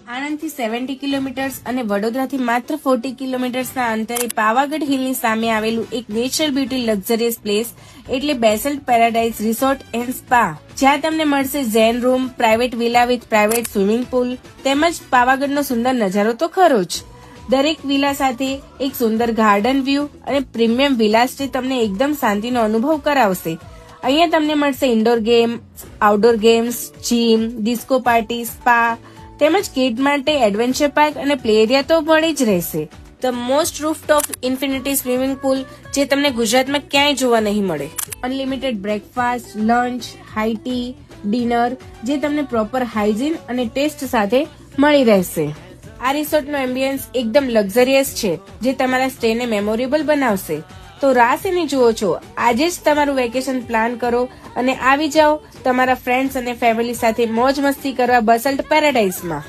આણંદથી 70 કિલોમીટર્સ અને વડોદરાથી માત્ર 40 કિલોમીટર્સના અંતરે પાવાગઢ હિલની સામે આવેલું એક નેચરલ બ્યુટી લક્ઝરિયસ પ્લેસ એટલે બેસલ્ટ પેરાડાઇઝ રિસોર્ટ એન્ડ સ્પા, જ્યાં તમને મળશે Zen room, private villa with private swimming pool તેમજ પાવાગઢનો સુંદર નજારો તો ખરો જ. દરેક વિલા સાથે એક સુંદર ગાર્ડન વ્યૂ અને પ્રીમિયમ વિલા સ્ટે તમને એકદમ શાંતિનો અનુભવ કરાવશે. અહીંયા તમને મળશે indoor game, outdoor games, gym, disco party, spa તેમજ કિડ માટે એડવેન્ચર પાર્ક અને પ્લે એરિયા તો મળી જ રહેશે. The most rooftop infinity swimming pool, જે તમને ગુજરાતમાં ક્યાંય જોવા નહીં મળે. Unlimited breakfast, lunch, high tea, dinner, જે તમને પ્રોપર હાઇજીન અને ટેસ્ટ સાથે મળી રહેશે. આ રિસોર્ટનો એમ્બિયન્સ એકદમ લક્ઝરિયસ છે, જે તમારા સ્ટેને મેમોરેબલ બનાવશે. તો રાહ શેની જુઓ છો? આજે જ તમારું વેકેશન પ્લાન કરો અને આવી જાઓ તમારા ફ્રેન્ડ્સ અને ફેમિલી સાથે મોજ મસ્તી કરવા બેસલ્ટ પેરાડાઇઝમાં.